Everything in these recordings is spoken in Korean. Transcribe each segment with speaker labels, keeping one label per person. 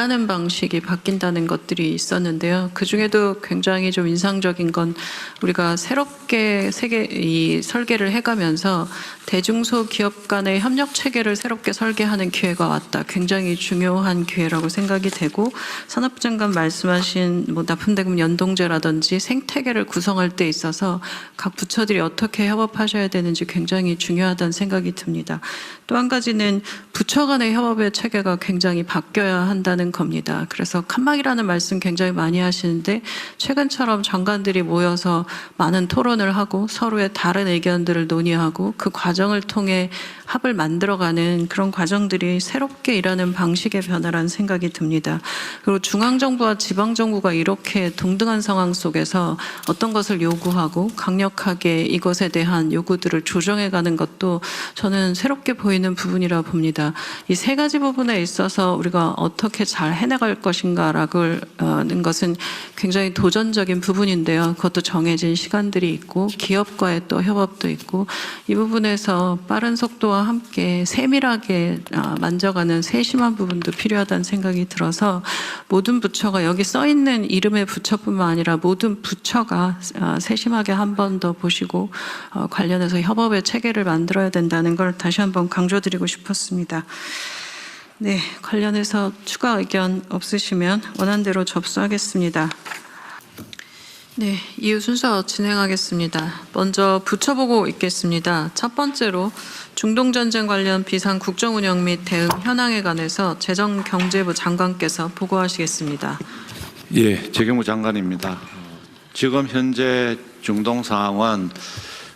Speaker 1: 하는 방식이 바뀐다는 것들이 있었는데요. 그 중에도 굉장히 좀 인상적인 건 우리가 새롭게 이 설계를 해가면서 대중소 기업 간의 협력 체계를 새롭게 설계하는 기회가 왔다. 굉장히 중요한 기회라고 생각이 되고, 산업부 장관 말씀하신 납품대금 연동제라든지 생태계를 구성할 때 있어서 각 부처들이 어떻게 협업하셔야 되는지 굉장히 중요하다는 생각이 듭니다. 또 한 가지는 부처 간의 협업의 체계가 굉장히 바뀌어야 한다는 겁니다. 그래서 칸막이라는 말씀 굉장히 많이 하시는데, 최근처럼 장관들이 모여서 많은 토론을 하고 서로의 다른 의견들을 논의하고 그 과정을 통해 합을 만들어가는 그런 과정들이 새롭게 일하는 방식의 변화라는 생각이 듭니다. 그리고 중앙정부와 지방정부가 이렇게 동등한 상황 속에서 어떤 것을 요구하고 강력하게 이것에 대한 요구들을 조정해가는 것도 저는 새롭게 보이는 부분이라 봅니다. 이 세 가지 부분에 있어서 우리가 어떻게 잘 해나갈 것인가라는 것은 굉장히 도전적인 부분인데요. 그것도 정해진 시간들이 있고 기업과의 또 협업도 있고, 이 부분에서 빠른 속도와 함께 세밀하게 만져가는 세심한 부분도 필요하다는 생각이 들어서, 모든 부처가 여기 써 있는 이름의 부처뿐만 아니라 모든 부처가 세심하게 한 번 더 보시고 관련해서 협업의 체계를 만들어야 된다는 걸 다시 한번 강조드리고 싶었습니다. 네, 관련해서 추가 의견 없으시면 원안대로 접수하겠습니다. 네, 이후 순서 진행하겠습니다. 먼저 부처 보고 있겠습니다. 첫 번째로 중동전쟁 관련 비상 국정운영 및 대응 현황에 관해서 재정경제부 장관께서 보고하시겠습니다.
Speaker 2: 예, 재경부 장관입니다. 지금 현재 중동 상황은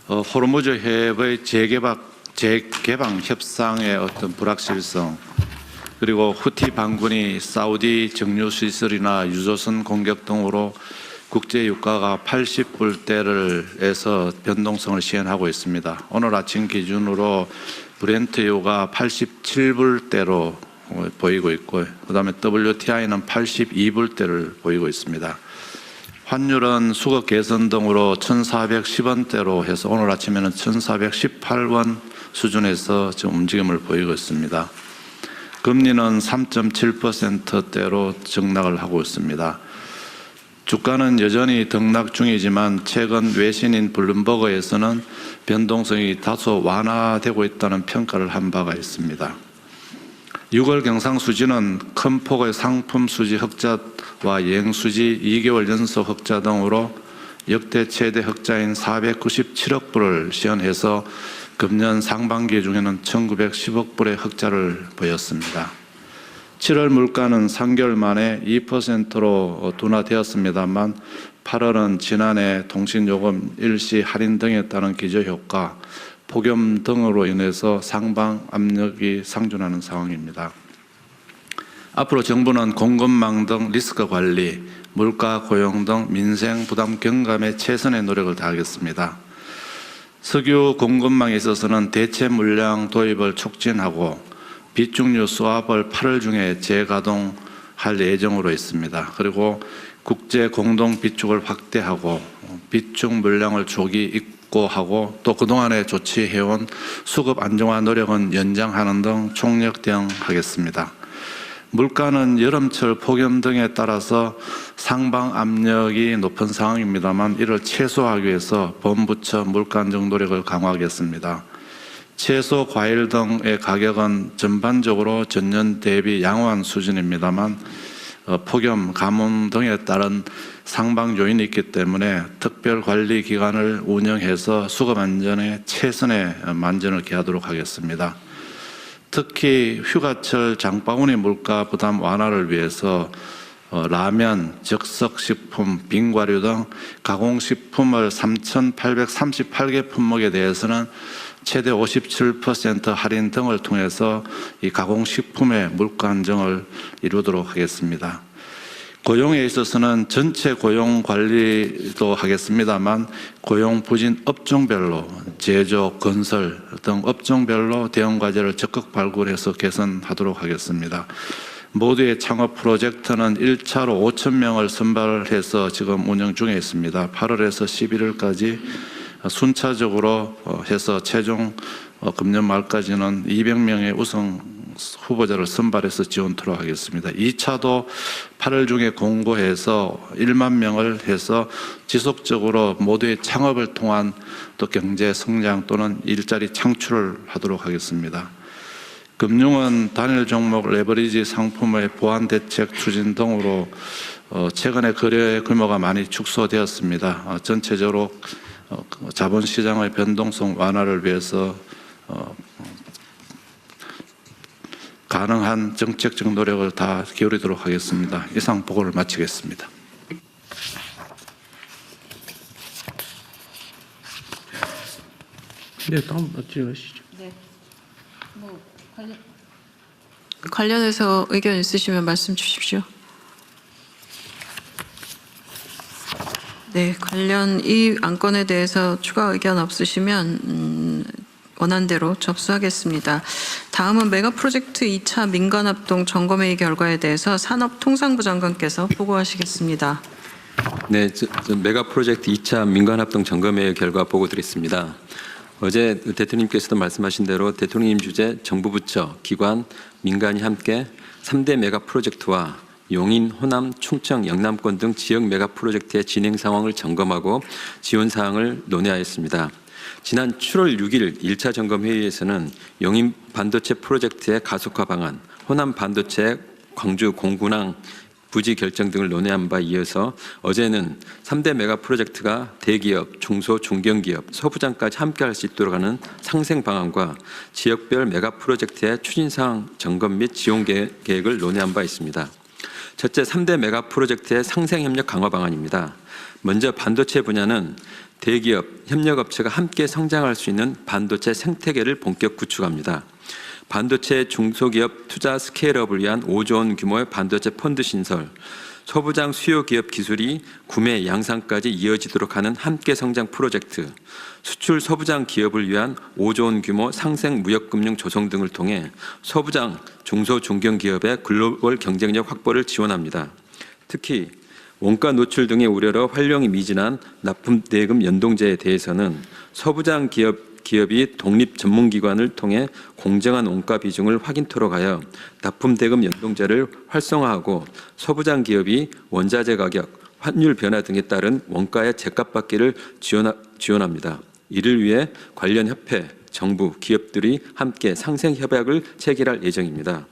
Speaker 2: 호르무즈 해협의 재개방 협상의 어떤 불확실성, 그리고 후티 반군이 사우디 정유 시설이나 유조선 공격 등으로 국제 유가가 80불대를에서 변동성을 시현하고 있습니다. 오늘 아침 기준으로 브렌트유가 87불대로 보이고 있고, 그다음에 WTI는 82불대를 보이고 있습니다. 환율은 수급 개선 등으로 1,410원대로 해서 오늘 아침에는 1,418원 수준에서 지금 움직임을 보이고 있습니다. 금리는 3.7%대로 증락을 하고 있습니다. 주가는 여전히 등락 중이지만 최근 외신인 블룸버그에서는 변동성이 다소 완화되고 있다는 평가를 한 바가 있습니다. 6월 경상수지는 큰 폭의 상품 수지 흑자와 여행수지 2개월 연속 흑자 등으로 역대 최대 흑자인 497억 불을 시현해서 금년 상반기 중에는 1910억 불의 흑자를 보였습니다. 7월 물가는 3개월 만에 2%로 둔화되었습니다만 8월은 지난해 통신요금 일시 할인 등에 따른 기저효과, 폭염 등으로 인해서 상방 압력이 상존하는 상황입니다. 앞으로 정부는 공급망 등 리스크 관리, 물가, 고용 등 민생 부담 경감에 최선의 노력을 다하겠습니다. 석유 공급망에 있어서는 대체 물량 도입을 촉진하고 비축유 수압을 8월 중에 재가동할 예정으로 있습니다. 그리고 국제 공동 비축을 확대하고 비축 물량을 조기 입고하고, 또 그동안에 조치해온 수급 안정화 노력은 연장하는 등 총력 대응하겠습니다. 물가는 여름철 폭염 등에 따라서 상방 압력이 높은 상황입니다만 이를 최소화하기 위해서 본부처 물가 안정 노력을 강화하겠습니다. 채소, 과일 등의 가격은 전반적으로 전년 대비 양호한 수준입니다만 폭염, 가뭄 등에 따른 상방 요인이 있기 때문에 특별 관리 기관을 운영해서 수급 안전에 최선의 만전을 기하도록 하겠습니다. 특히 휴가철 장바구니 물가 부담 완화를 위해서 라면, 즉석식품, 빙과류 등 가공식품을 3,838개 품목에 대해서는 최대 57% 할인 등을 통해서 이 가공식품의 물가 안정을 이루도록 하겠습니다. 고용에 있어서는 전체 고용 관리도 하겠습니다만 고용 부진 업종별로 제조, 건설 등 업종별로 대응 과제를 적극 발굴해서 개선하도록 하겠습니다. 모두의 창업 프로젝트는 1차로 5,000명을 선발해서 지금 운영 중에 있습니다. 8월에서 11월까지 순차적으로 해서 최종 금년 말까지는 200명의 우선 후보자를 선발해서 지원토록 하겠습니다. 2차도 8월 중에 공고해서 1만 명을 해서 지속적으로 모두의 창업을 통한 또 경제 성장 또는 일자리 창출을 하도록 하겠습니다. 금융은 단일 종목 레버리지 상품의 보완 대책 추진 등으로 최근에 거래 규모가 많이 축소되었습니다. 전체적으로 자본시장의 변동성 완화를 위해서 가능한 정책적 노력을 다 기울이도록 하겠습니다. 이상 보고를 마치겠습니다.
Speaker 3: 네, 다음 질의하시죠.
Speaker 1: 네. 관련해서 의견 있으시면 말씀 주십시오. 네, 관련 이 안건에 대해서 추가 의견 없으시면 원안대로 접수하겠습니다. 다음은 메가 프로젝트 2차 민간합동 점검회의 결과에 대해서 산업통상부 장관께서 보고하시겠습니다.
Speaker 4: 네, 메가 프로젝트 2차 민간합동 점검회의 결과 보고 드리겠습니다. 어제 대통령님께서도 말씀하신 대로 대통령님 주재 정부 부처, 기관, 민간이 함께 3대 메가 프로젝트와 용인, 호남, 충청, 영남권 등 지역 메가 프로젝트의 진행 상황을 점검하고 지원 사항을 논의하였습니다. 지난 7월 6일 1차 점검 회의에서는 용인 반도체 프로젝트의 가속화 방안, 호남 반도체 광주 공군항 부지 결정 등을 논의한 바 이어서 어제는 3대 메가 프로젝트가 대기업, 중소, 중견기업, 소부장까지 함께할 수 있도록 하는 상생 방안과 지역별 메가 프로젝트의 추진사항 점검 및 지원 계획을 논의한 바 있습니다. 첫째, 3대 메가 프로젝트의 상생협력 강화 방안입니다. 먼저 반도체 분야는 대기업, 협력업체가 함께 성장할 수 있는 반도체 생태계를 본격 구축합니다. 반도체 중소기업 투자 스케일업을 위한 5조 원 규모의 반도체 펀드 신설, 소부장 수요 기업 기술이 구매, 양산까지 이어지도록 하는 함께 성장 프로젝트, 수출 소부장 기업을 위한 5조 원 규모 상생 무역금융 조성 등을 통해 소부장 중소 중견기업의 글로벌 경쟁력 확보를 지원합니다. 특히 원가 노출 등의 우려로 활용이 미진한 납품대금 연동제에 대해서는 소부장 기업이 독립 전문기관을 통해 공정한 원가 비중을 확인토록 하여 납품대금 연동제를 활성화하고 소부장 기업이 원자재 가격, 환율 변화 등에 따른 원가의 제값받기를 지원합니다. 이를 위해 관련 협회, 정부, 기업들이 함께 상생 협약을 체결할 예정입니다.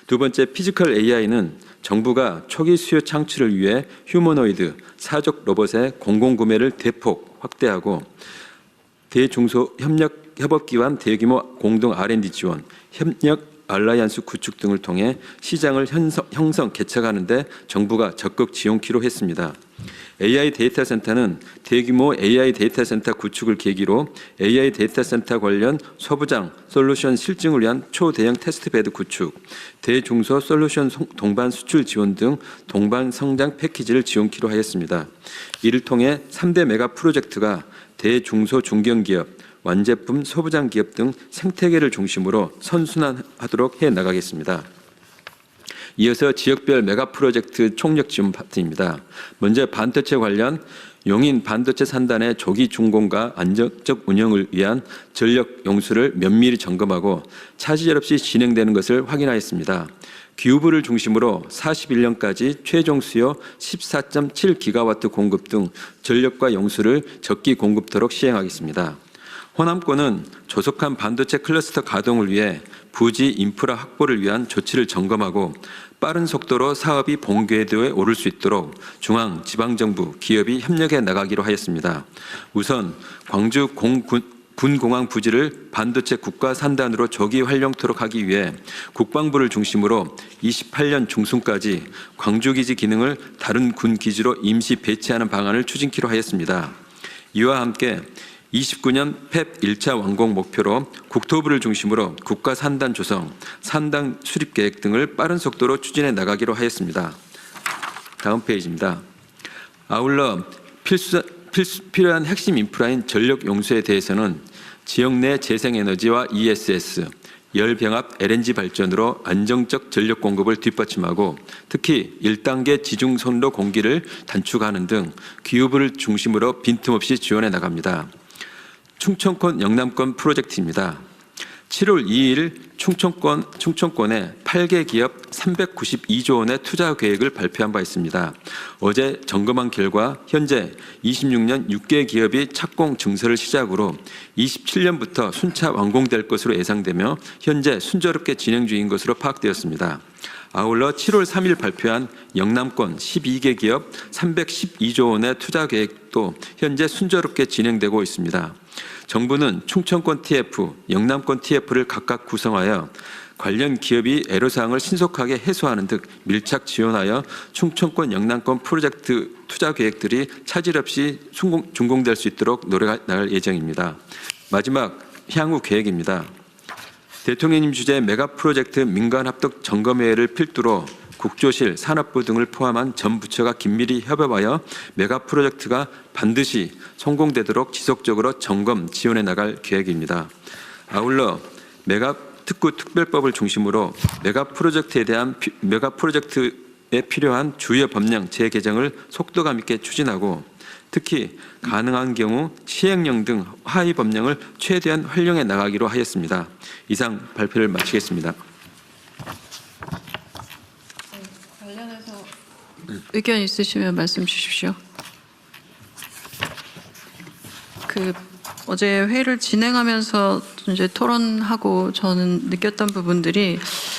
Speaker 4: 두 번째, 피지컬 AI는 정부가 초기 수요 창출을 위해 휴머노이드, 사족 로봇의 공공구매를 대폭 확대하고 대중소 협업기관 대규모 공동 R&D 지원, 협력 알라이언스 구축 등을 통해 시장을 형성, 개척하는 데 정부가 적극 지원키로 했습니다. AI 데이터 센터는 대규모 AI 데이터 센터 구축을 계기로 AI 데이터 센터 관련 소부장 솔루션 실증을 위한 초대형 테스트베드 구축, 대중소 솔루션 동반 수출 지원 등 동반 성장 패키지를 지원키로 하였습니다. 이를 통해 3대 메가 프로젝트가 대중소 중견기업, 완제품 소부장 기업 등 생태계를 중심으로 선순환하도록 해나가겠습니다. 이어서 지역별 메가 프로젝트 총력 지원 파트입니다. 먼저 반도체 관련 용인 반도체 산단의 조기 준공과 안정적 운영을 위한 전력 용수를 면밀히 점검하고 차질 없이 진행되는 것을 확인하였습니다. 기후부를 중심으로 41년까지 최종 수요 14.7기가와트 공급 등 전력과 용수를 적기 공급토록 시행하겠습니다. 호남권은 조속한 반도체 클러스터 가동을 위해 부지 인프라 확보를 위한 조치를 점검하고 빠른 속도로 사업이 본궤도에 오를 수 있도록 중앙, 지방정부, 기업이 협력해 나가기로 하였습니다. 우선 광주 군공항 부지를 반도체 국가 산단으로 조기 활용토록 하기 위해 국방부를 중심으로 28년 중순까지 광주기지 기능을 다른 군 기지로 임시 배치하는 방안을 추진키로 하였습니다. 이와 함께 29년 펩 1차 완공 목표로 국토부를 중심으로 국가 산단 조성, 산단 수립 계획 등을 빠른 속도로 추진해 나가기로 하였습니다. 다음 페이지입니다. 아울러 필요한 핵심 인프라인 전력 용수에 대해서는 지역 내 재생에너지와 ESS, 열병합 LNG 발전으로 안정적 전력 공급을 뒷받침하고 특히 1단계 지중선로 공기를 단축하는 등 기후부를 중심으로 빈틈없이 지원해 나갑니다. 충청권 영남권 프로젝트입니다. 7월 2일 충청권의 8개 기업 392조 원의 투자 계획을 발표한 바 있습니다. 어제 점검한 결과 현재 26년 6개 기업이 착공 증설을 시작으로 27년부터 순차 완공될 것으로 예상되며 현재 순조롭게 진행 중인 것으로 파악되었습니다. 아울러 7월 3일 발표한 영남권 12개 기업 312조 원의 투자 계획도 현재 순조롭게 진행되고 있습니다. 정부는 충청권 TF, 영남권 TF를 각각 구성하여 관련 기업이 애로사항을 신속하게 해소하는 등 밀착 지원하여 충청권, 영남권 프로젝트 투자 계획들이 차질 없이 준공될 수 있도록 노력할 예정입니다. 마지막 향후 계획입니다. 대통령님 주재 메가 프로젝트 민간합동 점검회의를 필두로 국조실, 산업부 등을 포함한 전 부처가 긴밀히 협업하여 메가 프로젝트가 반드시 성공되도록 지속적으로 점검, 지원해 나갈 계획입니다. 아울러 메가 특구 특별법을 중심으로 메가 프로젝트에 필요한 주요 법령 재개정을 속도감 있게 추진하고 특히 가능한 경우 시행령 등 하위 법령을 최대한 활용해 나가기로 하였습니다. 이상 발표를 마치겠습니다.
Speaker 1: 관련해서 의견 있으시면 말씀 주십시오. 어제 회의를 진행하면서 이제 토론하고 저는 느꼈던 부분들이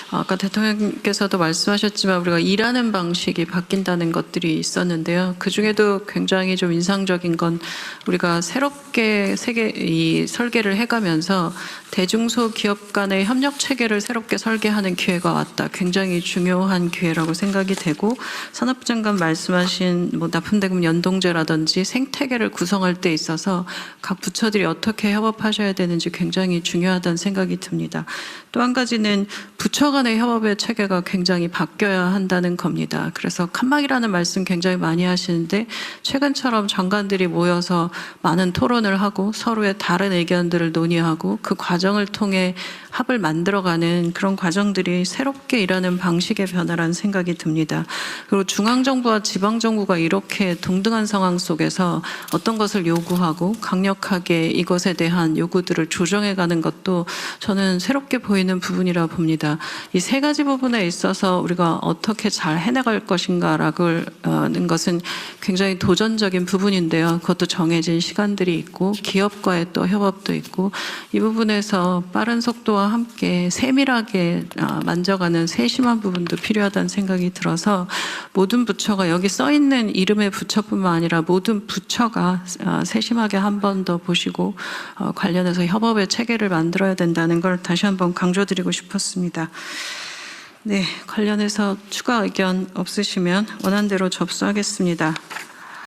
Speaker 1: 아까 대통령께서도 말씀하셨지만 우리가 일하는 방식이 바뀐다는 것들이 있었는데요. 그 중에도 굉장히 좀 인상적인 건 우리가 새롭게 이 설계를 해가면서 대중소 기업 간의 협력 체계를 새롭게 설계하는 기회가 왔다. 굉장히 중요한 기회라고 생각이 되고 산업부 장관 말씀하신 납품대금 연동제라든지 생태계를 구성할 때 있어서 각 부처들이 어떻게 협업하셔야 되는지 굉장히 중요하다는 생각이 듭니다. 또 한 가지는 부처 간의 협업의 체계가 굉장히 바뀌어야 한다는 겁니다. 그래서 칸막이라는 말씀 굉장히 많이 하시는데 최근처럼 장관들이 모여서 많은 토론을 하고 서로의 다른 의견들을 논의하고 그 과정을 통해 합을 만들어가는 그런 과정들이 새롭게 일하는 방식의 변화라는 생각이 듭니다. 그리고 중앙정부와 지방정부가 이렇게 동등한 상황 속에서 어떤 것을 요구하고 강력하게 이것에 대한 요구들을 조정해가는 것도 저는 새롭게 보이는 부분이라 봅니다. 이 세 가지 부분에 있어서 우리가 어떻게 잘 해나갈 것인가라는 것은 굉장히 도전적인 부분인데요. 그것도 정해진 시간들이 있고 기업과의 또 협업도 있고 이 부분에서 빠른 속도와 함께 세밀하게 만져가는 세심한 부분도 필요하다는 생각이 들어서 모든 부처가 여기 써 있는 이름의 부처뿐만 아니라 모든 부처가 세심하게 한 번 더 보시고 관련해서 협업의 체계를 만들어야 된다는 걸 다시 한번 강조드리고 싶었습니다. 네, 관련해서 추가 의견 없으시면 원안대로 접수하겠습니다.